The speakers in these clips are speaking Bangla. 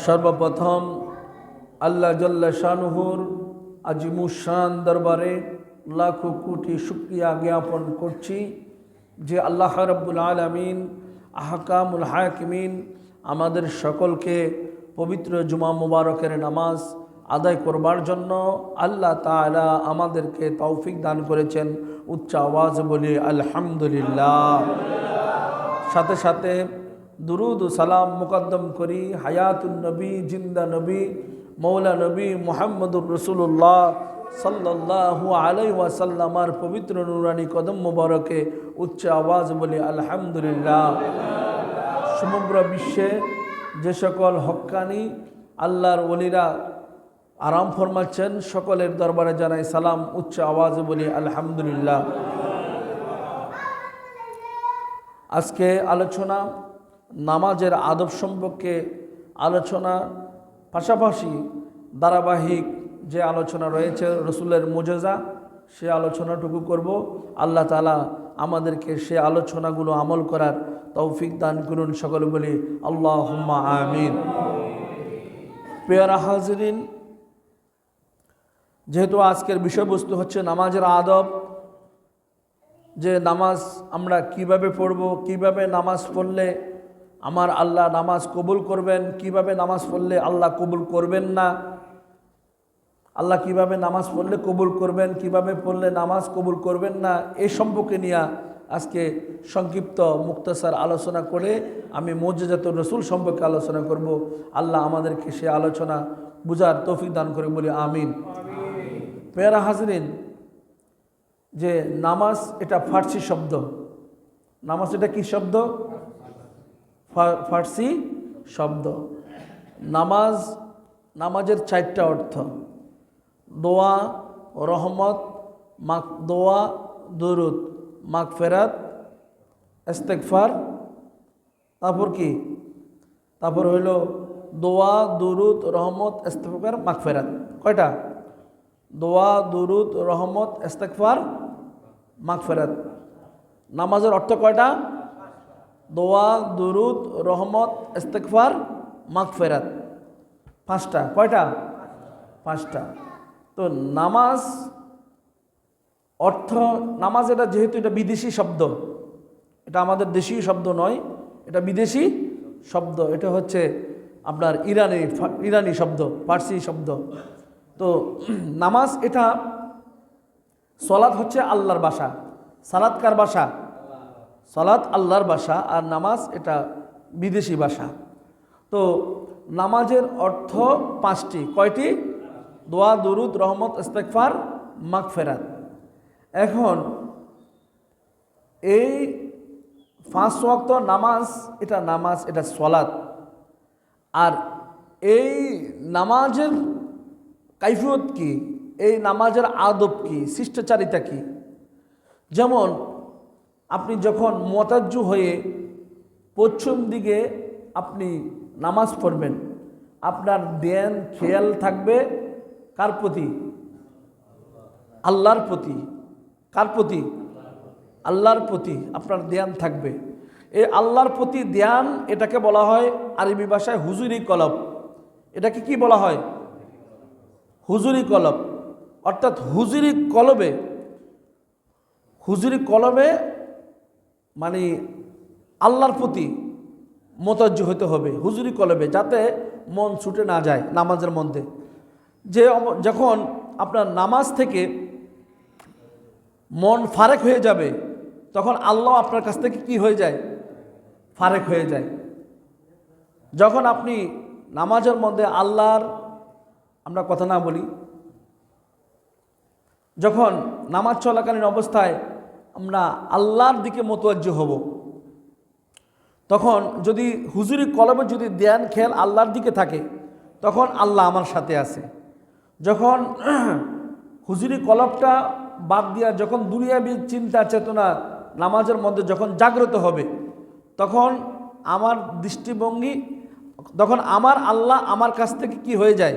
সর্বপ্রথম আল্লাহ জাল্লা শানুহুর আজিমুশান দরবারে লাখো কোটি শুকরিয়া জ্ঞাপন করছি যে আল্লাহ রাব্বুল আলামিন আহকামুল হাকিমিন আমাদের সকলকে পবিত্র জুমা মুবারকের নামাজ আদায় করবার জন্য আল্লাহ তাআলা আমাদেরকে তৌফিক দান করেছেন। উচ্চ আওয়াজ বলি আলহামদুলিল্লাহ। সাথে সাথে দুরুদ ও সালাম মুকদ্দম করি হায়াতুন নবী, জিন্দা নবী, মৌলা নবী মুহাম্মদুর রাসূলুল্লাহ সাল্লাল্লাহু আলাইহি ওয়াসাল্লামার পবিত্র নুরানি কদম মুবারকে উচ্চ আওয়াজ বলি আলহামদুলিল্লাহ। সমগ্র বিশ্বে যে সকল হক্কানি আল্লাহর ওলিরা আরাম ফরমাচ্ছেন সকলের দরবারে জানাই সালাম, উচ্চ আওয়াজ বলি আলহামদুলিল্লাহ। আজকে আলোচনা নামাজের আদব সম্পর্কে আলোচনা, পাশাপাশি ধারাবাহিক যে আলোচনা রয়েছে রসুলের মুজেজা, সে আলোচনাটুকু করব। আল্লাহ তাআলা আমাদেরকে সে আলোচনাগুলো আমল করার তৌফিক দান করুন, সকলে বলি আল্লাহুম্মা আমিন। পেয়ারা হাজিরিন, যেহেতু আজকের বিষয়বস্তু হচ্ছে নামাজের আদব, যে নামাজ আমরা কিভাবে পড়ব, কিভাবে নামাজ পড়লে আমার আল্লাহ নামাজ কবুল করবেন, কিভাবে নামাজ পড়লে আল্লাহ কবুল করবেন না, আল্লাহ কিভাবে নামাজ পড়লে কবুল করবেন, কিভাবে পড়লে নামাজ কবুল করবেন না, এই সম্পর্কে নিয়ে আজকে সংক্ষিপ্ত মুক্তাসার আলোচনা করে আমি মুজিজাতুর রাসূল সম্পর্কে আলোচনা করব। আল্লাহ আমাদেরকে সে আলোচনা বুঝার তৌফিক দান করে বলি আমিন। পেয়ারা হাজরিন, যে নামাজ এটা ফার্সি শব্দ। নামাজ এটা কি শব্দ? ফার্সি শব্দ। নামাজ, নামাজের চারটা অর্থ: দোয়া, রহমত, দোয়া, দুরুদ, মাগফিরাত, ইস্তিগফার। তারপর কি? তারপর হইল দোয়া, দুরুদ, রহমত, ইস্তিগফার, মাগফিরাত। কয়টা? দোয়া, দুরুদ, রহমত, ইস্তিগফার, মাগফিরাত। নামাজের অর্থ কয়টা? দোয়া, দুরুদ, রহমত, ইস্তিগফার, মাগফিরাত। পাঁচটা। কয়টা? পাঁচটা। তো নামাজ অর্থ, নামাজ এটা যেহেতু এটা বিদেশি শব্দ, এটা আমাদের দেশীয় শব্দ নয়, এটা বিদেশি শব্দ। এটা হচ্ছে আপনার ইরানি শব্দ, পার্সি শব্দ। তো নামাজ এটা, সলাৎ হচ্ছে আল্লাহর ভাষা। সালাত কার ভাষা? সলাৎ আল্লাহর ভাষা, আর নামাজ এটা বিদেশি ভাষা। তো নামাজের অর্থ পাঁচটি। কয়টি? দোয়া, দুরুদ, রহমত, ইস্তিগফার, মাগফিরাত। এখন এই 5 ওয়াক্ত নামাজ, এটা নামাজ, এটা সলাৎ। আর এই নামাজের কাইফিয়ত কি, এই নামাজের আদব কি, শিষ্টাচারিতা কি? যেমন আপনি যখন মুতাজ্জু হয়ে পশ্চিম দিকে আপনি নামাজ পড়বেন, আপনার ধ্যান খেয়াল থাকবে কার প্রতি? আল্লাহর প্রতি। কার প্রতি? আল্লাহর প্রতি আপনার ধ্যান থাকবে। এই আল্লাহর প্রতি ধ্যান, এটাকে বলা হয় আরবি ভাষায় হুজুরি কলব। এটাকে কি বলা হয়? হুজুরি কলব। অর্থাৎ হুজুরি কলবে, হুজুরি কলবে মানে আল্লাহর প্রতি মুতাজ্জু হতে হবে হুজুরি কলবে, যাতে মন ছুটে না যায় নামাজের মধ্যে। যে যখন আপনার নামাজ থেকে মন ফারেক হয়ে যাবে, তখন আল্লাহ আপনার কাছ থেকে কি হয়ে যায়? ফারেক হয়ে যায়। যখন আপনি নামাজের মধ্যে আল্লাহর, আমরা কথা না বলি, যখন নামাজ চলাকালীন অবস্থায় আমরা আল্লাহর দিকে মুতাওয়াজ্জিহ হব, তখন যদি হুজুরি কলবে যদি ধ্যান খেয়াল আল্লাহর দিকে থাকে, তখন আল্লাহ আমার সাথে আছে। যখন হুজুরি কলবটা বাদ দিয়া যখন দুনিয়াবী চিন্তা চেতনা নামাজের মধ্যে যখন জাগ্রত হবে, তখন আমার দৃষ্টিভঙ্গি, তখন আমার আল্লাহ আমার কাছ থেকে কি হয়ে যায়?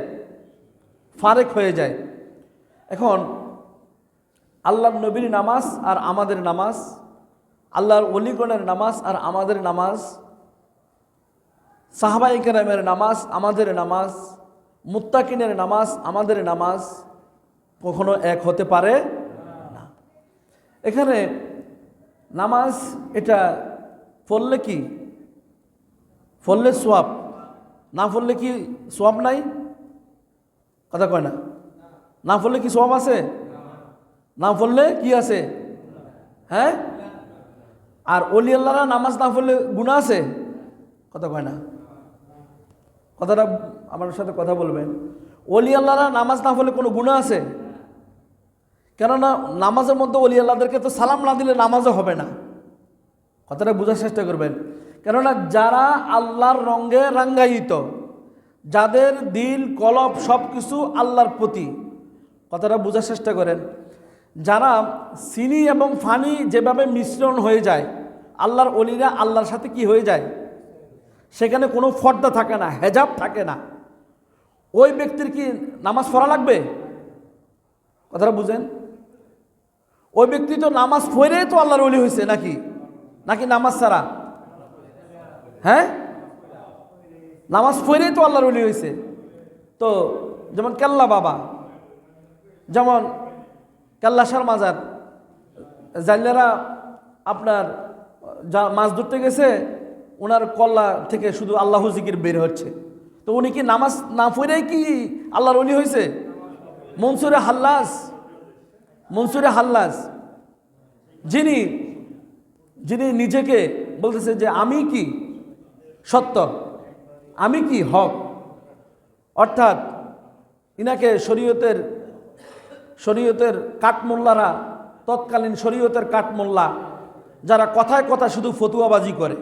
ফারেক হয়ে যায়। এখন আল্লাহর নবীর নামাজ আর আমাদের নামাজ, আল্লাহর ওলিগণের নামাজ আর আমাদের নামাজ সাহাবায়ে কেরামের নামাজ আমাদের নামাজ, মুত্তাকিনের নামাজ আমাদের নামাজ কখনো এক হতে পারে না। এখানে নামাজ এটা পড়লে কি, পড়লে সোয়াব, না পড়লে কি সোয়াব নাই? কথা কয় না। না পড়লে কি সোয়াব আছে? না পড়লে কি আছে? হ্যাঁ। আর ওলি আল্লাহরা নামাজ না পড়লে গুনাহ আছে? কথা কয় না। কথাটা আমার সাথে কথা বলবেন। ওলি আল্লাহরা নামাজ না পড়লে কোনো গুনাহ আছে? কেননা নামাজের মধ্যে ওলি আল্লাহদেরকে তো সালাম না দিলে নামাজও হবে না। কথাটা বোঝার চেষ্টা করবেন। কেননা যারা আল্লাহর রঙে রাঙ্গায়িত, যাদের দিল কলব সব কিছু আল্লাহর প্রতি, কথাটা বোঝার চেষ্টা করেন। যারা চিনি এবং পানি যেভাবে মিশ্রণ হয়ে যায়, আল্লাহর ওলিরা আল্লাহর সাথে কি হয়ে যায়, সেখানে কোনো পর্দা থাকে না, হেজাব থাকে না। ওই ব্যক্তির কি নামাজ পড়া লাগবে? কথাটা বুঝেন। ওই ব্যক্তি তো নামাজ পড়ে তো আল্লাহর ওলি হয়েছে নাকি, নাকি নামাজ ছাড়া? হ্যাঁ, নামাজ পড়েই তো আল্লাহর ওলি হয়েছে। তো যেমন কেল্লা বাবা, যেমন কেল্লাসার মাজার, জাইলারা আপনার মাছ ধরতে গেছে, ওনার কল্লা থেকে শুধু আল্লাহ জিকির বের হচ্ছে। তো উনি কি নামাজ না পড়েই কি আল্লাহর ওলি হয়েছে? মনসুরে হাল্লাস, মনসুরে হাল্লাস যিনি যিনি নিজেকে বলতেছে যে আমি কি সত্য, আমি কি হক, অর্থাৎ ইনাকে শরীয়তের কাঠমোল্লারা, তৎকালীন শরীয়তের কাঠমোল্লা যারা কথায় কথা শুধু ফতুয়াবাজি করে,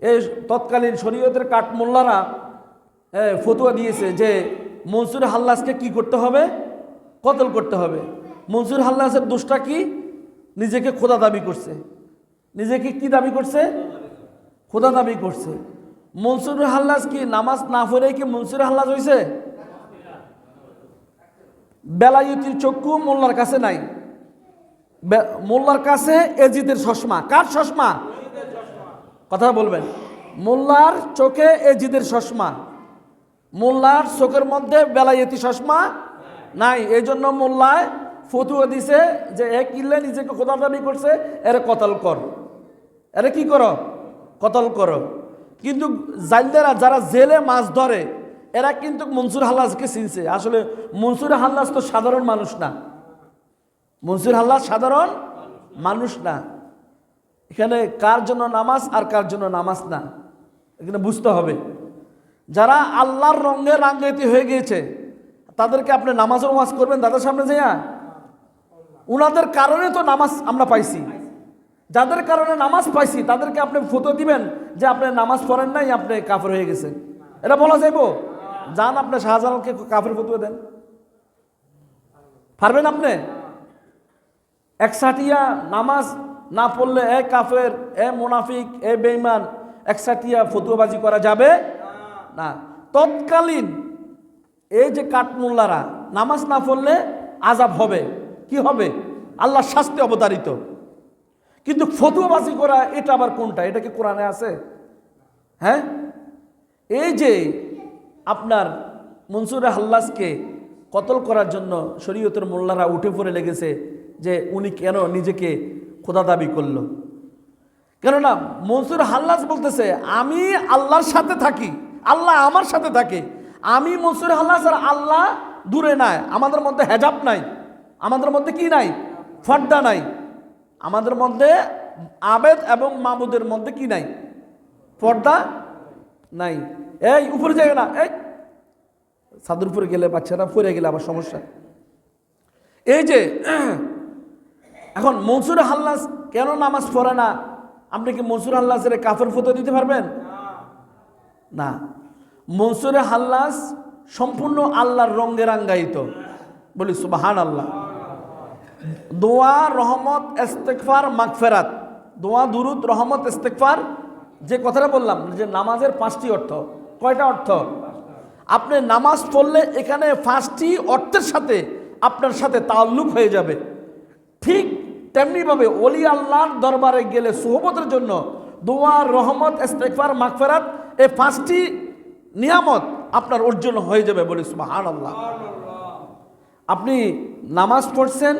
এই তৎকালীন শরীয়তের কাঠমোল্লারা ফতুয়া দিয়েছে যে মনসুর হাল্লাসকে কি করতে হবে, কতল করতে হবে। মনসুর হাল্লাসের দোষটা কি? নিজেকে খোদা দাবি করছে। নিজেকে কি দাবি করছে? খোদা দাবি করছে। মনসুর হাল্লাস কি নামাজ না পড়ে কি মনসুর হাল্লাস হয়েছে? বেলায়তির চক্ষু মোল্লার কাছে নাই। মোল্লার কাছে এজিদের চশমা। কার চশমা? কথা বলবেন। মোল্লার চোখে এজিদের চশমা, মোল্লার চোখের মধ্যে বেলায়তি চশমা নাই। এই জন্য মোল্লায় ফতুয়া দিছে যে এক ইল্লে নিজেকে খোদা দাবি করছে, এর কতল কর, এর কি করো, কতল করো। কিন্তু জাইলদেরা যারা জেলে মাছ ধরে, এরা কিন্তু মনসুর হাল্লাসকে চিনছে। আসলে মনসুর হাল্লাস তো সাধারণ মানুষ না, মনসুর হাল্লাস সাধারণ মানুষ না। এখানে কার জন্য নামাজ আর কার জন্য নামাজ না, এখানে বুঝতে হবে। যারা আল্লাহর রঙে রাঙ্গায়িত হয়ে গিয়েছে, তাদেরকে আপনি নামাজও ওয়াজ করবেন তাদের সামনে যাইয়া? উনাদের কারণে তো নামাজ আমরা পাইছি। যাদের কারণে নামাজ পাইছি তাদেরকে আপনি ফতোয়া দিবেন যে আপনি নামাজ পড়েন নাই, আপনি কাফের হয়ে গেছেন, এটা বলা যাইব? যান আপনি শাহজালালকে কাফের ফতোয়া দেন, পারবেন আপনি? একসাটিয়া নামাজ না পড়লে এ কাফের, এ মুনাফিক, এ বেঈমান, একসাটিয়া ফতোয়াবাজি করা যাবে না। তৎকালীন এই যে কাঠমোল্লারা নামাজ না পড়লে আযাব হবে, কি হবে? আল্লাহর শাস্তি অবতারিত। কিন্তু ফতোয়াবাজি করা এটা আবার কোনটা? এটা কি কোরআনে আছে? হ্যাঁ, এই যে আপনার মনসুর হাল্লাসকে কতল করার জন্য শরীয়তের মোল্লারা উঠে পড়ে লেগেছে যে উনি কেন নিজেকে খোদা দাবি করল। কেননা মনসুর হাল্লাস বলতেছে আমি আল্লাহর সাথে থাকি, আল্লাহ আমার সাথে থাকে। আমি মনসুর হাল্লাস আর আল্লাহ দূরে নাই, আমাদের মধ্যে হেজাব নাই, আমাদের মধ্যে কি নাই, পর্দা নাই, আমাদের মধ্যে আবেদ এবং মাবুদের মধ্যে কি নাই, পর্দা নাই। এই উপরে যায় না, এই ছাদের উপরে গেলে বাচ্চারা পড়ে গেলে আবার সমস্যা। এই যে এখন মনসুর হাল্লাস কেন নামাজ পড়ে না, আপনি কি মনসুর হাল্লাসের কাফের ফতোয়া দিতে পারবেন? না। মনসুর হাল্লাস সম্পূর্ণ আল্লাহর রঙে রাঙ্গায়িত, বলি সুবহানাল্লাহ। দোয়া, রহমত, ইস্তেগফার, মাগফিরাত, দোয়া, দুরুদ, রহমত, ইস্তেগফার, যে কথাটা বললাম যে নামাজের 5টি অর্থ। কয়টা অর্থ? আপনি নামাজ পড়লে এখানে 5টি অর্থের সাথে আপনার সাথে তাল্লুক হয়ে যাবে। ঠিক তেমনিভাবে ওলি আল্লাহর দরবারে গেলে সোহবতের জন্য দোয়া, রহমত, ইস্তেগফার, মাগফিরাত এই 5টি নিয়ামত আপনার অর্জন হয়ে যাবে, বলি সুবহানাল্লাহ। আপনি নামাজ পড়ছেন,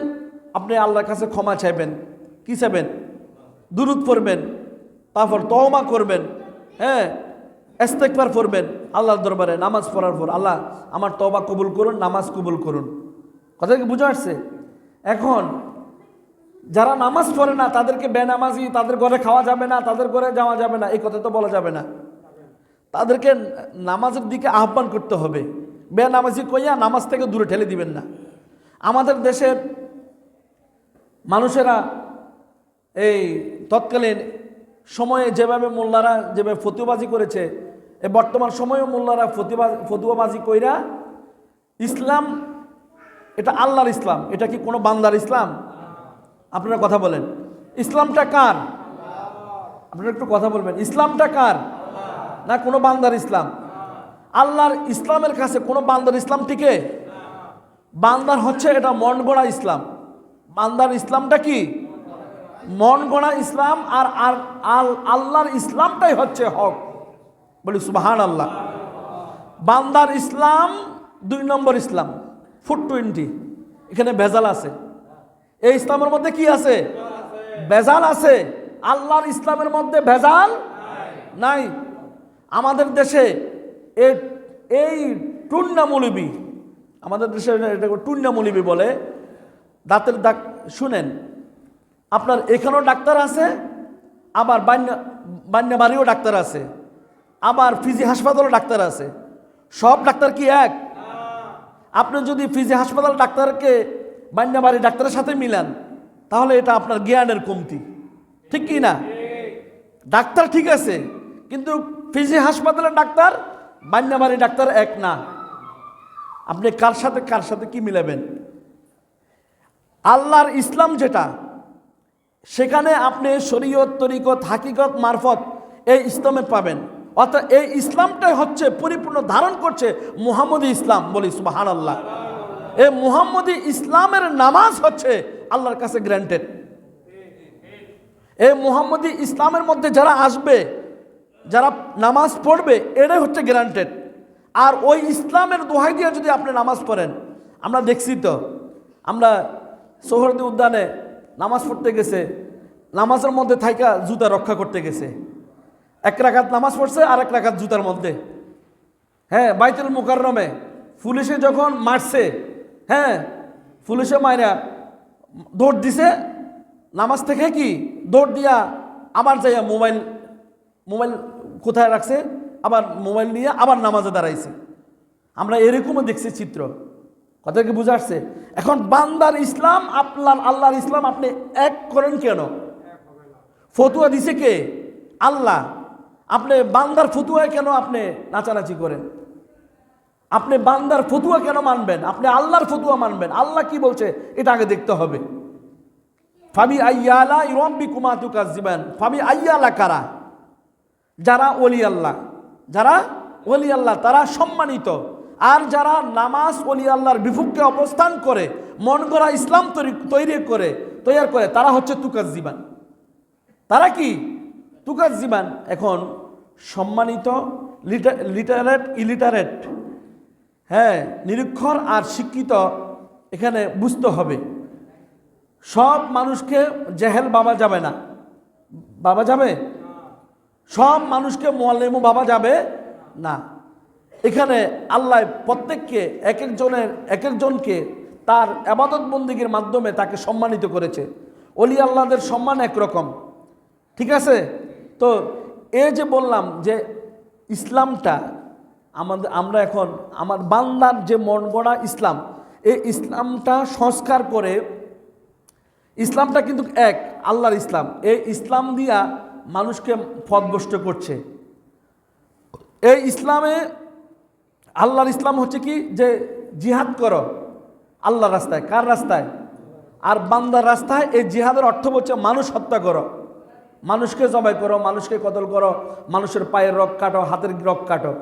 আপনি আল্লাহর কাছে ক্ষমা চাইবেন। কি চাইবেন? দুরূদ পড়বেন, তারপর তওবা করবেন, হ্যাঁ, ইস্তেগফার করবেন আল্লাহর দরবারে। নামাজ পড়ার পর, আল্লাহ আমার তওবা কবুল করুন, নামাজ কবুল করুন। কথা কি বুঝা আসছে? এখন যারা নামাজ পড়ে না তাদেরকে বেনামাজি, তাদের ঘরে খাওয়া যাবে না, তাদের ঘরে যাওয়া যাবে না, এই কথা তো বলা যাবে না। তাদেরকে নামাজের দিকে আহ্বান করতে হবে। বেনামাজি কইয়া নামাজ থেকে দূরে ঠেলে দিবেন না। আমাদের দেশের মানুষেরা এই তৎকালীন সময়ে যেভাবে মোল্লারা যেভাবে ফতুয়াবাজি করেছে, এই বর্তমান সময়েও মোল্লারা ফতুয়াবাজি কইরা ইসলাম এটা আল্লাহর ইসলাম, এটা কি কোনো বান্দার ইসলাম? আপনারা কথা বলেন, ইসলামটা কার? আপনারা একটু কথা বলবেন, ইসলামটা কার? না কোনো বান্দার ইসলাম? আল্লাহর ইসলামের কাছে কোনো বান্দার ইসলাম টিকে? বান্দার হচ্ছে এটা মন গড়া ইসলাম। বান্দার ইসলামটা কি? মন গড়া ইসলাম। আর আল্লাহর ইসলামটাই হচ্ছে হক, বলি সুবহানাল্লাহ। বান্দার ইসলাম 2 নম্বর ইসলাম, 420। এখানে ভেজাল আছে। এই ইসলামের মধ্যে কি আছে? ভেজাল আছে। আল্লাহর ইসলামের মধ্যে ভেজাল নাই। আমাদের দেশে এই টুন্না মৌলবি, আমাদের দেশে এটা টুন্না মৌলবি বলে, দাঁতের দাগ শুনেন, আপনার এখানেও ডাক্তার আছে, আবার বান্যাবাড়িও ডাক্তার আছে, আবার ফিজি হাসপাতালও ডাক্তার আছে। সব ডাক্তার কি এক? আপনি যদি ফিজি হাসপাতাল ডাক্তারকে বান্যাবাড়ি ডাক্তারের সাথে মিলান, তাহলে এটা আপনার জ্ঞানের কমতি, ঠিক কি না? ডাক্তার ঠিক আছে, কিন্তু ফিজি হাসপাতালের ডাক্তার বান্যাবাড়ি ডাক্তার এক না। আপনি কার সাথে কি মিলাবেন? আল্লাহর ইসলাম যেটা, সেখানে আপনি শরীয়ত, তরিকত, হাকিকত, মারফত এই ইসলামে পাবেন। অর্থাৎ এই ইসলামটাই হচ্ছে পরিপূর্ণ ধারণ করছে মুহাম্মদী ইসলাম, বলি সুবহানাল্লাহ। এই মুহাম্মদী ইসলামের নামাজ হচ্ছে আল্লাহর কাছে গ্র্যান্টেড। এই মুহাম্মদী ইসলামের মধ্যে যারা আসবে, যারা নামাজ পড়বে, এটাই হচ্ছে গ্যারান্টেড। আর ওই ইসলামের দোহাই দিয়ে যদি আপনি নামাজ পড়েন, আমরা দেখছি তো, আমরা সোহরাওয়ার্দী উদ্যানে নামাজ পড়তে গেছে, নামাজের মধ্যে থাইকা জুতা রক্ষা করতে গেছে। 1 রাকাত নামাজ পড়ছে, আর 1 রাকাত জুতার মধ্যে। হ্যাঁ, বাইতুল মুকাররমে পুলিশে যখন মারছে, হ্যাঁ, পুলিশে মাইরা দৌড় দিছে, নামাজ থেকে কি দৌড় দিয়া আবার যাইয়া মোবাইল কোথায় রাখছে, আবার মোবাইল নিয়ে আবার নামাজে দাঁড়াইছে। আমরা এরকমও দেখছি চিত্র। কথা কি বুঝা আসছে? এখন বান্দার ইসলাম, আপনার আল্লাহর ইসলাম আপনি এক করেন কেন? ফতুয়া দিছে কে? আল্লাহ। আপনি বান্দার ফতুয়া কেন আপনি নাচানাচি করেন? আপনি বান্দার ফতুয়া কেন মানবেন? আপনি আল্লাহর ফতুয়া মানবেন। আল্লাহ কি বলছে এটা আগে দেখতে হবে। ফাবি আইয়ালা রাব্বিকুমা তুকাজ্জিবান। ফাবি আইয়ালা কারা? যারা ওলি আল্লাহ, যারা ওলি আল্লাহ তারা সম্মানিত। আর যারা নামাজ ওলি আল্লাহর বিপক্ষে অবস্থান করে, মন গড়া ইসলাম তৈরি করে তারা হচ্ছে তুকাজ্জিবান। তারা কি? তুকাজ্জিবান। এখন সম্মানিত, লিটারেট, ইলিটারেট, হ্যাঁ, নিরক্ষর আর শিক্ষিত, এখানে বুঝতে হবে। সব মানুষকে জেহেল বাবা যাবে না। বাবা যাবে? সব মানুষকে মুআল্লিমও বাবা যাবে না। এখানে আল্লাহ প্রত্যেককে এক একজনকে তার ইবাদত বন্দেগীর মাধ্যমে তাকে সম্মানিত করেছে। ওলি আল্লাহদের সম্মান একরকম, ঠিক আছে? তো এই যে বললাম যে ইসলামটা আমরা এখন আমার বান্দার যে মন গড়া ইসলাম, এই ইসলামটা সংস্কার করে, ইসলামটা কিন্তু এক আল্লাহর ইসলাম, এই ইসলাম দিয়া মানুষকে পথভ্রষ্ট করছে। এই ইসলামে আল্লাহর ইসলাম হচ্ছে কি যে জিহাদ করো আল্লাহর রাস্তায়। কার রাস্তায়? আর বান্দার রাস্তায়। এই জিহাদের অর্থ হচ্ছে মানুষ হত্যা করো, মানুষকে জবাই করো, মানুষকে কতল করো, মানুষের পায়ের রগ কাটো, হাতের রগ কাটো।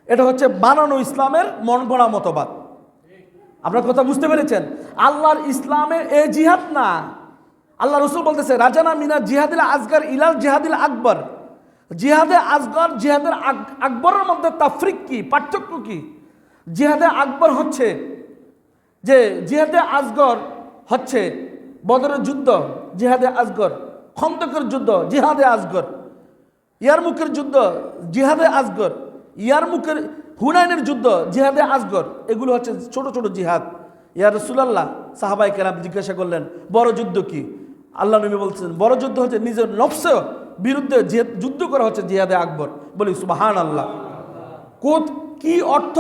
এটা হচ্ছে বানানো ইসলামের মন গড়া মতবাদ। আপনার কথা বুঝতে পেরেছেন? আল্লাহর ইসলামে এই জিহাদ না। আল্লাহ রসুল বলতেছে রাজানা মিনা জিহাদিল আসগার ইলাল জিহাদিল আকবর। জিহাদে আসগর জিহাদের আকবরের মধ্যে তাফরিক কি, পার্থক্য কি? জিহাদে আকবর হচ্ছে যে জিহাদে আসগর হচ্ছে বদরের যুদ্ধ, জিহাদে আসগর, খন্দকের যুদ্ধ, জিহাদে আসগর, ইয়ারমুকের যুদ্ধ, জিহাদে আসগর, ইয়ারমুকের হুনাইনের যুদ্ধ, জিহাদে আসগর। এগুলো হচ্ছে ছোট ছোট জিহাদ। ইয়া রাসূলুল্লাহ, সাহাবায়ে কেরাম জিজ্ঞাসা করলেন বড় যুদ্ধ কি? আল্লাহ নবী বলছেন বড় যুদ্ধ হচ্ছে নিজের নফসের বিরুদ্ধে যুদ্ধ করা হচ্ছে জিহাদে আকবর। বলি সুবহানাল্লাহ। কি অর্থ?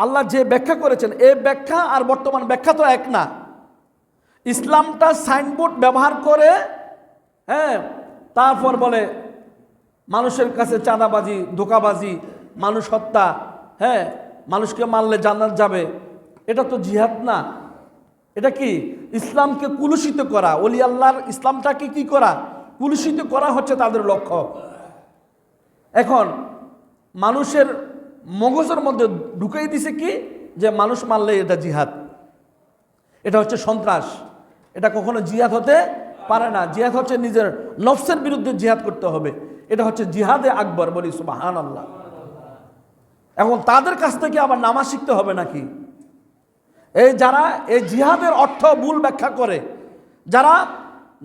আল্লাহ যে ব্যাখ্যা করেছেন এই ব্যাখ্যা আর বর্তমান ব্যাখ্যা তো এক না। ইসলামটা সাইনবোর্ড ব্যবহার করে, হ্যাঁ, তারপর বলে মানুষের কাছে চাঁদাবাজি, ধোঁকাবাজি, মানুষ হত্যা, হ্যাঁ, মানুষকে মারলে জান্নাত যাবে। এটা তো জিহাদ না। এটা কি? ইসলামকে কুলুষিত করা। ওলি আল্লাহর ইসলামটাকে কি করা? কুলুষিত করা হচ্ছে তাদের লক্ষ্য। এখন মানুষের মগজের মধ্যে ঢুকাই দিছে কি যে মানুষ মারলে এটা জিহাদ, এটা হচ্ছে সন্ত্রাস। এটা কখনো জিহাদ হতে পারে না। জিহাদ হচ্ছে নিজের নফসের বিরুদ্ধে জিহাদ করতে হবে। এটা হচ্ছে জিহাদে আকবর। বলি সুবহানাল্লাহ। এখন তাদের কাছ থেকে আবার নামাজ শিখতে হবে নাকি? যারা এই জিহাদের অর্থ ভুল ব্যাখ্যা করে, যারা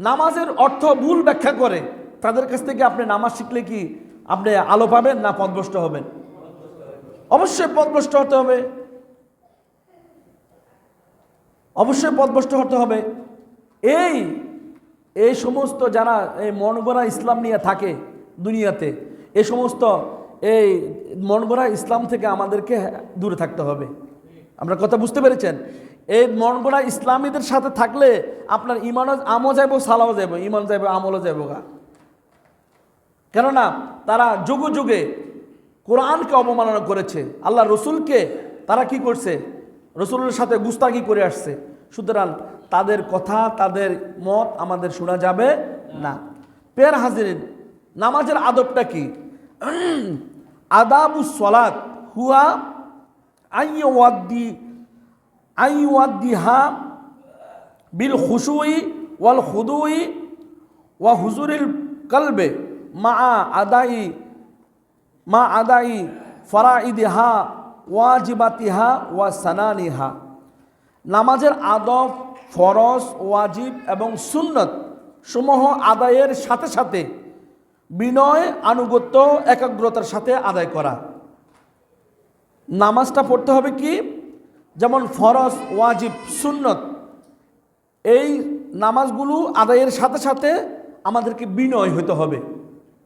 নামাজের অর্থ ভুল ব্যাখ্যা করে, তাদের কাছ থেকে আপনি নামাজ শিখলে কি আপনি আলো পাবেন না পথভ্রষ্ট হবেন? অবশ্যই পথভ্রষ্ট হতে হবে, অবশ্যই পথভ্রষ্ট হতে হবে। এই সমস্ত যারা এই মনগড়া ইসলাম নিয়ে থাকে দুনিয়াতে, এই সমস্ত এই মনগড়া ইসলাম থেকে আমাদেরকে দূরে থাকতে হবে। আপনার কথা বুঝতে পেরেছেন? এই মনগড়া ইসলামীদের সাথে থাকলে আপনার ইমানও আমও যাইব, সালাও যাইব, ইমান যাইব, আমলও যাইব গা। কেননা তারা যুগে যুগে কোরআনকে অবমাননা করেছে, আল্লাহ রসুলকে তারা কি করছে? রসুলের সাথে গুস্তাখি করে আসছে। সুতরাং তাদের কথা, তাদের মত আমাদের শোনা যাবে না। পের হাজিরিন, নামাজের আদবটা কি? আদাবুস সালাত হুয়া আইওয়াদ্দিহা বিল খুশুই ওয়াল খুদুই ওয়া হুজুরিল কলবে মা আদাই ফরাইদিহা ওয়াজিবাতিহা ওয়া সানানিহা। নামাজের আদব, ফরজ, ওয়াজিব এবং সুন্নত সমূহ আদায়ের সাথে সাথে বিনয়, আনুগত্য, একাগ্রতার সাথে আদায় করা। নামাজটা পড়তে হবে কি? যেমন ফরজ, ওয়াজিব, সুন্নত, এই নামাজগুলো আদায়ের সাথে সাথে আমাদেরকে বিনয় হতে হবে।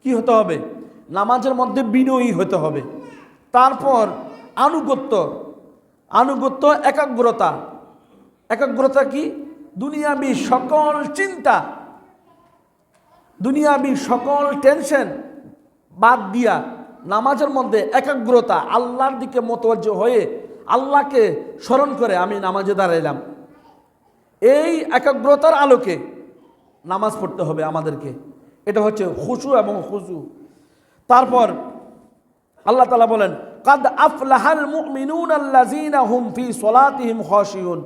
কি হতে হবে? নামাজের মধ্যে বিনয়ী হতে হবে। তারপর আনুগত্য, একাগ্রতা কি? দুনিয়াবি সকল চিন্তা, দুনিয়াবি সকল টেনশন বাদ দিয়া নামাজের মধ্যে একাগ্রতা, আল্লাহর দিকে মোতওয়াজ্জহ হয়ে আল্লাহকে স্মরণ করে আমি নামাজে দাঁড়াইলাম। এই একাগ্রতার আলোকে নামাজ পড়তে হবে আমাদেরকে। এটা হচ্ছে খুশু এবং খুশু। তারপর আল্লাহ তাআলা বলেন, কাদ আফলাহাল মুমিনুনা আল্লাযীনা হুম ফি সলাতিহিম খাশিউন।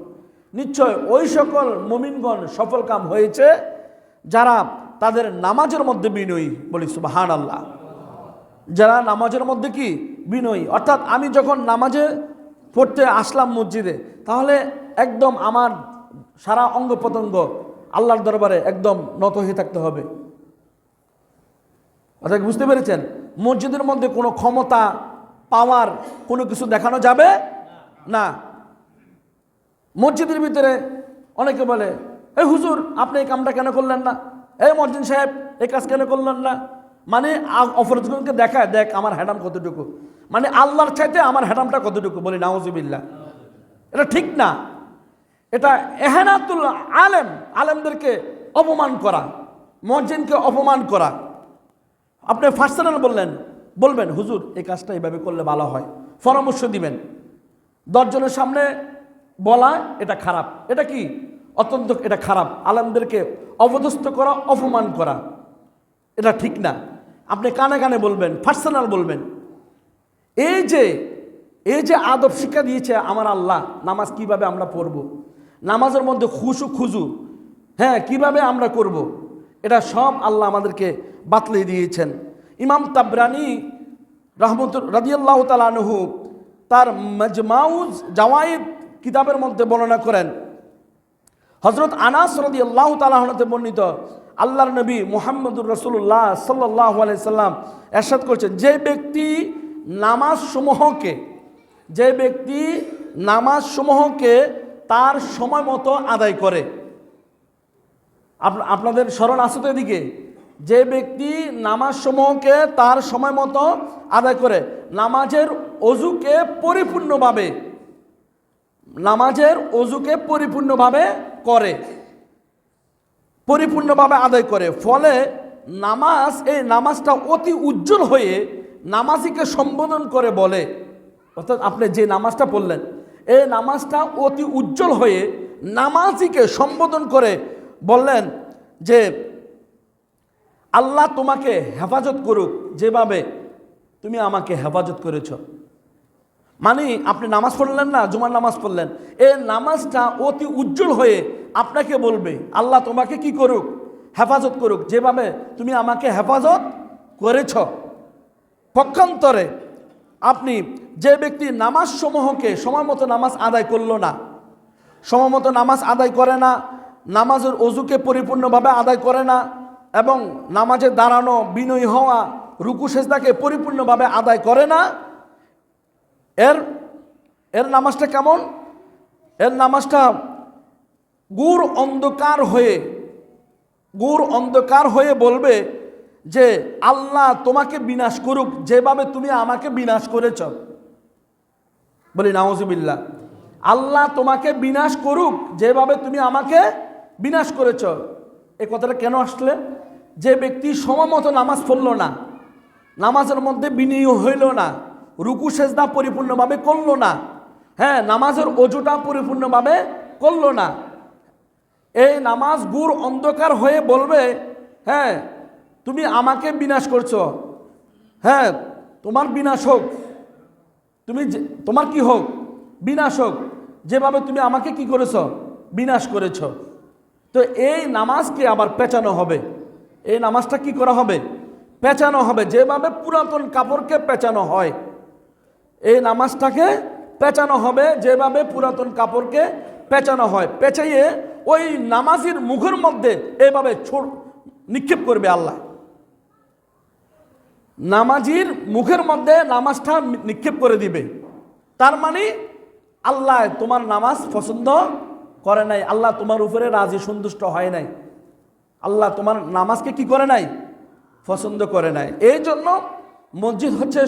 নিশ্চয় ওই সকল মুমিনগণ সফলকাম হয়েছে যারা তাদের নামাজের মধ্যে বিনয়ী। বলি সুবহানাল্লাহ। যারা নামাজের মধ্যে কি বিনয়ী, অর্থাৎ আমি যখন নামাজে পড়তে আসলাম মসজিদে, তাহলে একদম আমার সারা অঙ্গ প্রত্যঙ্গ আল্লাহর দরবারে একদম নত হয়ে থাকতে হবে। অর্থাৎ বুঝতে পেরেছেন? মসজিদের মধ্যে কোনো ক্ষমতা, পাওয়ার, কোনো কিছু দেখানো যাবে না। মসজিদের ভিতরে অনেকে বলে, এই হুজুর আপনি এই কামটা কেন করলেন না? এই মসজিদ সাহেব এই কাজ কেন করলেন না? মানে অপরজনকে দেখায়, দেখ আমার হ্যাডাম কতটুকু, মানে আল্লাহর চাইতে আমার হ্যাডামটা কতটুকু। বলি নাউজুবিল্লাহ। এটা ঠিক না। এটা এহানাতুল আলেমদেরকে অপমান করা, মসজিদকে অপমান করা। আপনি পার্সোনাল বলবেন হুজুর এই কাজটা এইভাবে করলে ভালো হয়, পরামর্শ দিবেন। 10 জনের সামনে বলা এটা খারাপ। এটা কি? অত্যন্ত এটা খারাপ। আলেমদেরকে অপদস্থ করা, অপমান করা, এটা ঠিক না। আপনি কানে কানে বলবেন, পার্সোনাল বলবেন। এই যে আদব শিক্ষা দিয়েছে আমার আল্লাহ, নামাজ কিভাবে আমরা পড়ব, নামাজের মধ্যে খুজু, হ্যাঁ, কিভাবে আমরা করব, এটা সব আল্লাহ আমাদেরকে বাতলিয়ে দিয়েছেন। ইমাম তাবরানী রাদিয়াল্লাহু তাআলা আনহু তার মাজমাউজ জাওয়াইদ কিতাবের মধ্যে বর্ণনা করেন, হযরত আনাস রাদিয়াল্লাহু তাআলা হতে বর্ণিত, আল্লাহর নবী মুহাম্মদুর রাসূলুল্লাহ সাল্লাল্লাহু আলাইহি সাল্লাম ইরশাদ করেছেন, যে ব্যক্তি নামাজসমূহকে তার সময় মতো আদায় করে, আপনাদের স্মরণ আছে তো এদিকে, যে ব্যক্তি নামাজসমূহকে তার সময় মতো আদায় করে, নামাজের অজুকে পরিপূর্ণভাবে আদায় করে, ফলে এই নামাজটা অতি উজ্জ্বল হয়ে নামাজিকে সম্বোধন করে বলে, অর্থাৎ আপনি যে নামাজটা পড়লেন এই নামাজটা অতি উজ্জ্বল হয়ে নামাজিকে সম্বোধন করে বললেন যে আল্লাহ তোমাকে হেফাজত করুক যেভাবে তুমি আমাকে হেফাজত করেছ। মানে আপনি নামাজ পড়লেন না, জুমার নামাজ পড়লেন, এই নামাজটা অতি উজ্জ্বল হয়ে আপনাকে বলবে আল্লাহ তোমাকে কি করুক, হেফাজত করুক যেভাবে তুমি আমাকে হেফাজত করেছ। পক্ষান্তরে আপনি যে ব্যক্তি নামাজসমূহকে সময় মতো নামাজ আদায় করলো না, সময় মতো নামাজ আদায় করে না, নামাজের অজুকে পরিপূর্ণভাবে আদায় করে না, এবং নামাজে দাঁড়ানো, বিনয়ী হওয়া, রুকু সেজদাকে পরিপূর্ণভাবে আদায় করে না, এর নামাজটা কেমন? এর নামাজটা গুড় অন্ধকার হয়ে বলবে যে আল্লাহ তোমাকে বিনাশ করুক যেভাবে তুমি আমাকে বিনাশ করেছ। বলি নাউজুবিল্লাহ। আল্লাহ তোমাকে বিনাশ করুক যেভাবে তুমি আমাকে বিনাশ করেছ। এই কথাটা কেন আসলে? যে ব্যক্তি সময় মতো নামাজ পড়ল না, নামাজের মধ্যে বিনয়ী হইল না, রুকু সেজদা পরিপূর্ণভাবে করল না, নামাজের অজুটা পরিপূর্ণভাবে করল না, এই নামাজ গুড় অন্ধকার হয়ে বলবে তুমি আমাকে বিনাশ করছো, তোমার বিনাশ হোক, তোমার কি হোক, বিনাশ হোক যেভাবে তুমি আমাকে কি করেছো, বিনাশ করেছ। তো এই নামাজকে আবার পেঁচানো হবে। এই নামাজটা কি করা হবে? পেঁচানো হবে, যেভাবে পুরাতন কাপড়কে পেঁচানো হয়, এই নামাজটাকে পেঁচানো হবে যেভাবে পুরাতন কাপড়কে পেঁচানো হয়। পেঁচাইয়ে ওই নামাজির মুখের মধ্যে এইভাবে নিক্ষেপ করবে আল্লাহ। নামাজির মুখের মধ্যে নামাজটা নিক্ষেপ করে দিবে। তার মানে আল্লাহ তোমার নামাজ পছন্দ করে নাই, আল্লাহ তোমার উপরে রাজি সন্তুষ্ট হয় নাই, আল্লাহ তোমার নামাজকে কি করে নাই, পছন্দ করে নাই। এই জন্য মসজিদ হচ্ছে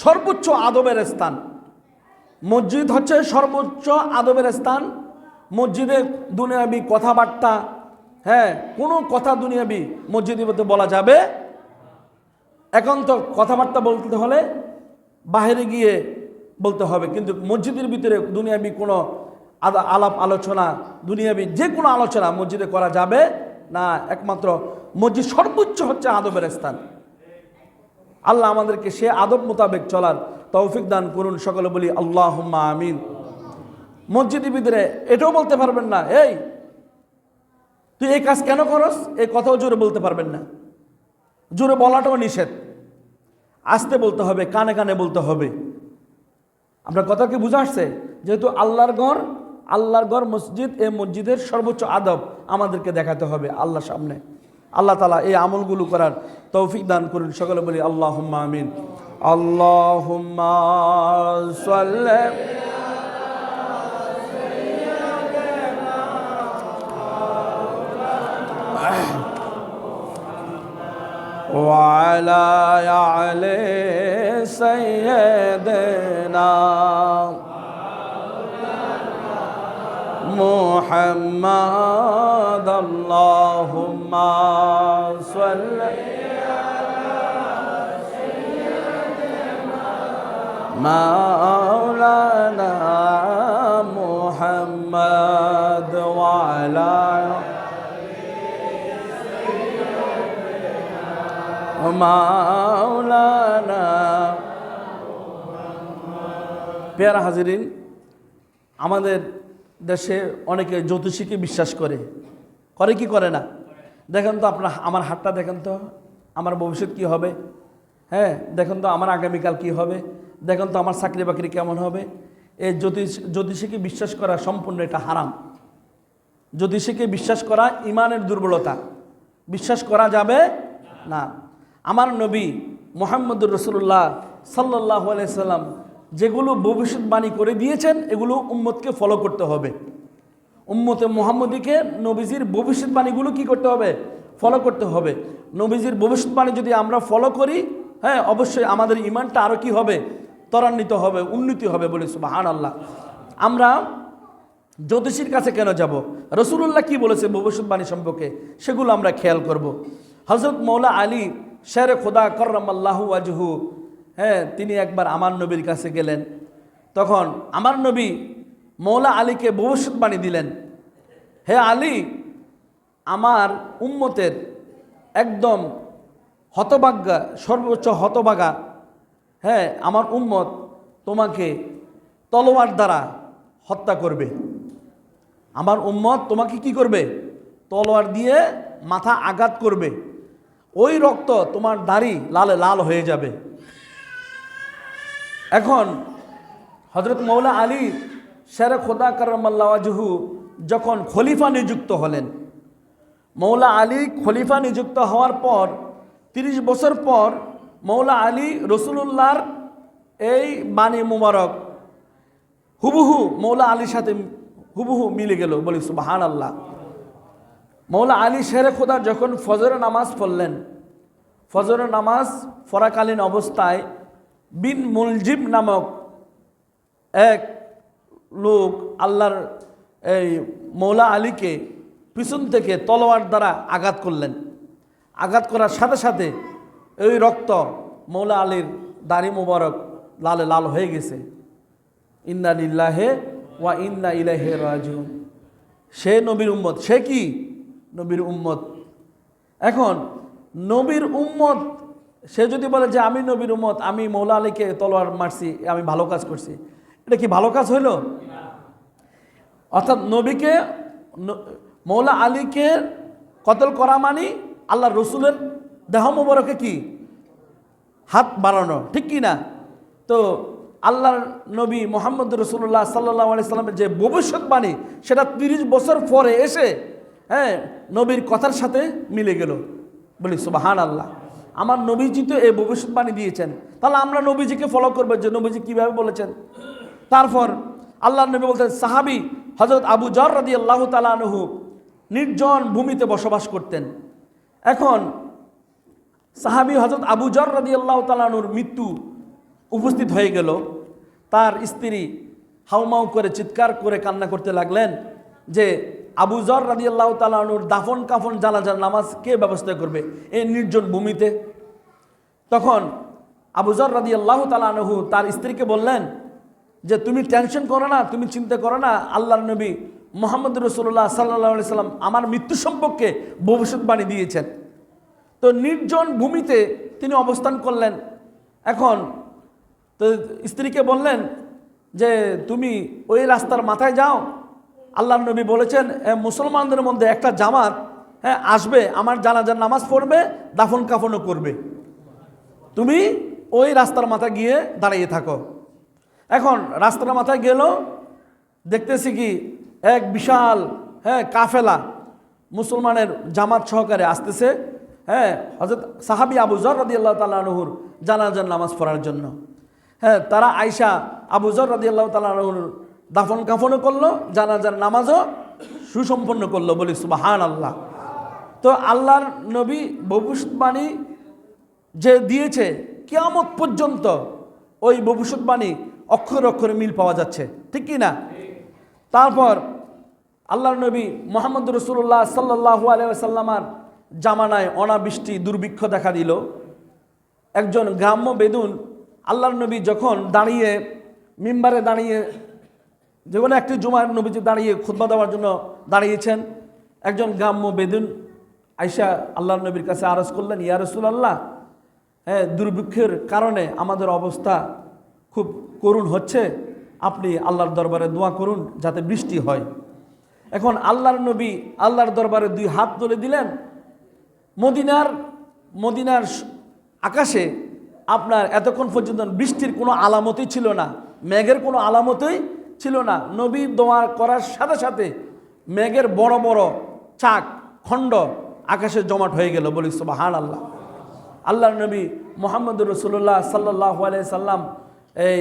সর্বোচ্চ আদবের স্থান। মসজিদ হচ্ছে সর্বোচ্চ আদবের স্থান। মসজিদে দুনিয়াবি কথাবার্তা, কোনো কথা দুনিয়াবি মসজিদের মধ্যে বলা যাবে। এখন তো কথাবার্তা বলতে হলে বাইরে গিয়ে বলতে হবে, কিন্তু মসজিদের ভিতরে দুনিয়াবি কোনো আলাপ আলোচনা, দুনিয়াবি যে কোনো আলোচনা মসজিদে করা যাবে না। একমাত্র মসজিদ সর্বোচ্চ হচ্ছে আদবের স্থান। আল্লাহ আমাদেরকে সে আদব মোতাবেক চলার তৌফিক দান করুন। সকলে বলি আল্লাহুম্মা আমিন। মসজিদের ভিতরে এটাও বলতে পারবেন না, এই তুই এই কাজ কেন করস, এই কথাও জোরে বলতে পারবেন না। জোরে বলাটাও নিষেধ, আস্তে বলতে হবে, কানে কানে বলতে হবে। আপনার কথা কি বুঝা আসছে? যেহেতু আল্লাহর ঘর মসজিদ, এই মসজিদের সর্বোচ্চ আদব আমাদেরকে দেখাতে হবে আল্লাহর সামনে। আল্লাহ তাআলা এই আমলগুলো করার তৌফিক দান করুন। সকলে বলি আল্লাহুম্মা আমিন। আল্লাহুম্মা সাল্লি وعلى آل سيدنا محمد اللهم صل مولانا محمد وعلى মাওলানা। পেয়ারা হাজিরিন, আমাদের দেশে অনেকে জ্যোতিষীকে বিশ্বাস করে কি করে না? দেখেন তো আপনার আমার হাতটা দেখেন তো, আমার ভবিষ্যৎ কি হবে, হ্যাঁ দেখেন তো আমার আগামীকাল কি হবে, দেখেন তো আমার চাকরি বাকরি কেমন হবে। এই জ্যোতিষীকে বিশ্বাস করা সম্পূর্ণ এটা হারাম। জ্যোতিষীকে বিশ্বাস করা ইমানের দুর্বলতা, বিশ্বাস করা যাবে না। আমার নবী মুহাম্মদুর রাসূলুল্লাহ সাল্লাল্লাহু আলাইহি সাল্লাম যেগুলো ভবিষ্যৎবাণী করে দিয়েছেন এগুলো উম্মতকে ফলো করতে হবে। উম্মতে মুহাম্মদীকে নবীজির ভবিষ্যৎবাণীগুলো কি করতে হবে, ফলো করতে হবে। নবীজির ভবিষ্যৎবাণী যদি আমরা ফলো করি, হ্যাঁ অবশ্যই আমাদের ইমানটা আরও কি হবে, ত্বরান্বিত হবে, উন্নতি হবে বলে সুবহানাল্লাহ। আমরা জ্যোতিষীর কাছে কেন যাব? রাসূলুল্লাহ কি বলেছে ভবিষ্যৎবাণী সম্পর্কে সেগুলো আমরা খেয়াল করব। হযরত মৌলা আলী শেরে খোদা কররামাল্লাহু ওয়াজহু, হ্যাঁ তিনি একবার আমার নবীর কাছে গেলেন। তখন আমার নবী মৌলা আলীকে ভবিষ্যৎবাণী দিলেন, হে আলী, আমার উম্মতের একদম হতভাগ্যা, সর্বোচ্চ হতভাগা, হ্যাঁ আমার উম্মত তোমাকে তলোয়ার দ্বারা হত্যা করবে। আমার উম্মত তোমাকে কি করবে, তলোয়ার দিয়ে মাথা আঘাত করবে, ওই রক্ত তোমার দাড়ি লালে লাল হয়ে যাবে। এখন হযরত মৌলা আলী শেরে খোদা কররামাল্লাহু ওয়াজহু যখন খলিফা নিযুক্ত হলেন, মৌলা আলী খলিফা নিযুক্ত হওয়ার পর 30 বছর পর মৌলা আলী রাসূলুল্লাহর এই বাণী মুবারক হুবহু মৌলা আলীর সাথে হুবহু মিলে গেল, বলি সুবহানাল্লাহ। মৌলা আলী শেরে খোদা যখন ফজরের নামাজ পড়লেন, ফজরের নামাজ পড়াকালীন অবস্থায় বিন মুলজিম নামক এক লোক আল্লাহর এই মৌলা আলীকে পিছন থেকে তলোয়ার দ্বারা আঘাত করলেন। আঘাত করার সাথে সাথে ওই রক্ত মৌলা আলীর দাড়ি মুবারক লালে লাল হয়ে গেছে। ইন্না লিল্লাহি ওয়া ইন্না ইলাইহি রাজিউন। সে নবীর উম্মত, সে কি নবীর উম্মত। এখন নবীর উম্মত সে যদি বলে যে আমি নবীর উম্মত, আমি মৌলা আলীকে তলোয়ার মারছি, আমি ভালো কাজ করছি, এটা কি ভালো কাজ হইল? অর্থাৎ নবীকে মৌলা আলীকে কতল করা মানে আল্লাহর রসুলের দেহ মোবারকে কি হাত বাড়ানো, ঠিক কি না? তো আল্লাহর নবী মুহাম্মদ রাসূলুল্লাহ সাল্লাল্লাহু আলাইহি সাল্লামের যে ভবিষ্যৎবাণী সেটা 30 বছর পরে এসে হ্যাঁ নবীর কথার সাথে মিলে গেল, বলি সুবহানাল্লাহ। আমার নবীজি তো এই ভবিষ্যৎবাণী দিয়েছেন, তাহলে আমরা নবীজিকে ফলো করবো যে নবীজি কীভাবে বলেছেন। তারপর আল্লাহর নবী বলতেন, সাহাবী হযরত আবু যর রাদিয়াল্লাহু তাআলা আনহু নির্জন ভূমিতে বসবাস করতেন। এখন সাহাবী হযরত আবু যর রাদিয়াল্লাহু তাআলা আনহুর মৃত্যু উপস্থিত হয়ে গেল। তার স্ত্রী হাউমাউ করে চিৎকার করে কান্না করতে লাগলেন যে আবু যর রাদিয়াল্লাহু তাআলা আনহুর দাফন কাফন জানাজার নামাজ কে ব্যবস্থা করবে এই নির্জন ভূমিতে। তখন আবু যর রাদিয়াল্লাহু তাআলা আনহু তার স্ত্রীকে বললেন যে তুমি টেনশন করো না, তুমি চিন্তা করো না, আল্লাহর নবী মুহাম্মদ রাসূলুল্লাহ সাল্লাল্লাহু আলাইহি সাল্লাম আমার মৃত্যু সম্পর্কে ভবিষ্যৎবাণী দিয়েছেন। তো নির্জন ভূমিতে তিনি অবস্থান করলেন। এখন তো স্ত্রীকে বললেন যে তুমি ওই রাস্তার মাথায় যাও, আল্লাহর নবী বলেছেন মুসলমানদের মধ্যে একটা জামাত হ্যাঁ আসবে, আমার জানাজার নামাজ পড়বে, দাফন কাফনও করবে, তুমি ওই রাস্তার মাথায় গিয়ে দাঁড়িয়ে থাকো। এখন রাস্তার মাথায় গেল, দেখতেছি কি এক বিশাল কাফেলা মুসলমানের জামাত সহকারে আসতেছে হযরত সাহাবী আবু যর রাদিয়াল্লাহু তাআলা আনহুর জানাজার নামাজ পড়ার জন্য। তারা আয়েশা আবু যর রাদিয়াল্লাহু তাআলা আনহুর দাফন কাফনও করলো, জানাজার নামাজও সুসম্পন্ন করলো, বলি সুবহানাল্লাহ। তো আল্লাহর নবী ভবিষ্যৎবাণী যে দিয়েছে কিয়ামত পর্যন্ত ওই ভবিষ্যৎবাণী অক্ষরে অক্ষরে মিল পাওয়া যাচ্ছে, ঠিক কি না? তারপর আল্লাহর নবী মুহাম্মদ রাসূলুল্লাহ সাল্লাল্লাহু আলাইহি ওয়াসাল্লামের জামানায় অনাবৃষ্টি দুর্ভিক্ষ দেখা দিল। একজন গ্রাম্য বেদুন আল্লাহর নবী যখন দাঁড়িয়ে মিম্বারে দাঁড়িয়ে, যখন একটি জুমার নবীজি দাঁড়িয়ে খুতবা দেওয়ার জন্য দাঁড়িয়েছেন, একজন গ্রাম্য বেদুন আয়েশা আল্লাহর নবীর কাছে আরজ করলেন, ইয়া রাসূলুল্লাহ, দুর্ভিক্ষের কারণে আমাদের অবস্থা খুব করুণ হচ্ছে, আপনি আল্লাহর দরবারে দোয়া করুন যাতে বৃষ্টি হয়। এখন আল্লাহর নবী আল্লাহর দরবারে 2 হাত তুলে দিলেন মদিনার মদিনার আকাশে আপনার এতক্ষণ পর্যন্ত বৃষ্টির কোনো আলামতই ছিল না, মেঘের কোনো আলামতই ছিল না। নবী দোয়া করার সাথে সাথে মেঘের বড় বড় চাক খণ্ড আকাশে জমাট হয়ে গেল, বলি সুবহানাল্লাহ। আল্লাহর নবী মুহাম্মদুর রাসূলুল্লাহ সাল্লাল্লাহু আলাইহি সাল্লাম এই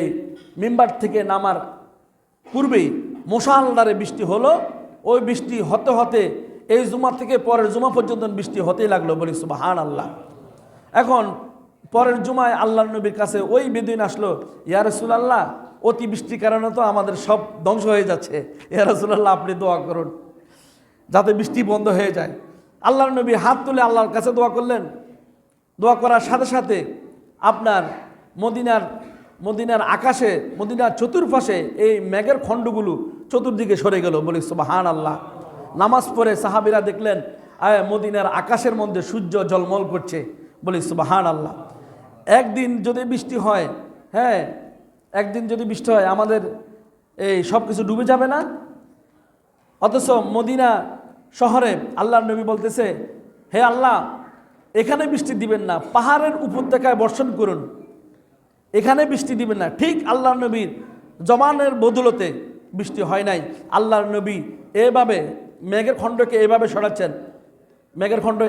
মিম্বার থেকে নামার পূর্বেই মুষলধারে বৃষ্টি হলো। ওই বৃষ্টি হতে হতে এই জুমা থেকে পরের জুমা পর্যন্ত বৃষ্টি হতেই লাগলো, বলি সুবহানাল্লাহ। এখন পরের জুমায় আল্লাহর নবীর কাছে ওই বেদুইন আসলো, ইয়া রাসূলুল্লাহ, অতি বৃষ্টির কারণে তো আমাদের সব ধ্বংস হয়ে যাচ্ছে, ইয়া রাসূলুল্লাহ আপনি দোয়া করুন যাতে বৃষ্টি বন্ধ হয়ে যায়। আল্লাহর নবী হাত তুলে আল্লাহর কাছে দোয়া করলেন। দোয়া করার সাথে সাথে আপনার মদিনার আকাশে, মদিনার চতুর্পাশে এই মেঘের খণ্ডগুলো চতুর্দিকে সরে গেল, বলি সুবহানাল্লাহ। নামাজ পড়ে সাহাবীরা দেখলেন মদিনার আকাশের মধ্যে সূর্য ঝলমল করছে, বলি সুবহানাল্লাহ। একদিন যদি বৃষ্টি হয়, হ্যাঁ একদিন যদি বৃষ্টি হয় আমাদের এই সব কিছু ডুবে যাবে না? অথচ মদিনা শহরে আল্লাহর নবী বলতেছে, হে আল্লাহ, এখানে বৃষ্টি দিবেন না, পাহাড়ের উপত্যকায় বর্ষণ করুন, এখানে বৃষ্টি দিবেন না। ঠিক আল্লাহর নবীর জবানের বদলতে বৃষ্টি হয় নাই। আল্লাহর নবী এভাবে মেঘের খণ্ডকে এভাবে সরাচ্ছেন, মেঘের খণ্ড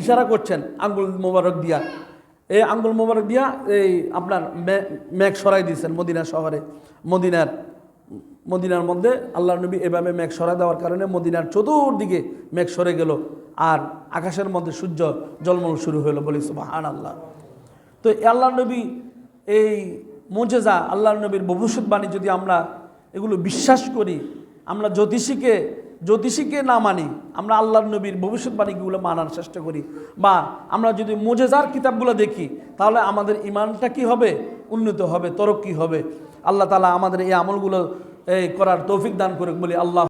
ইশারা করছেন আঙ্গুল মোবারক দিয়া, এই আঙ্গুল মোবারক দিয়া এই আপনার মেঘ সরাই দিয়েছেন মদিনা শহরে। মদিনার মধ্যে আল্লাহর নবী এভাবে মেঘ সরাই দেওয়ার কারণে মদিনার চতুর্দিকে মেঘ সরে গেল, আর আকাশের মধ্যে সূর্য ঝলমল শুরু হলো, বলি সুবহানাল্লাহ। তো আল্লাহর নবী এই মুজেজা, আল্লাহর নবীর ভবিষ্যৎবাণী যদি আমরা এগুলো বিশ্বাস করি, আমরা জ্যোতিষীকে না মানি, আমরা আল্লাহর নবীর ভবিষ্যৎবাণীগুলো মানার চেষ্টা করি, বা আমরা যদি মুজেজার কিতাবগুলো দেখি, তাহলে আমাদের ইমানটা কি হবে? উন্নত হবে, তরক্কি হবে। আল্লাহ তাআলা আমাদের এই আমলগুলো করার তৌফিক দান করুক, বলি আল্লাহ।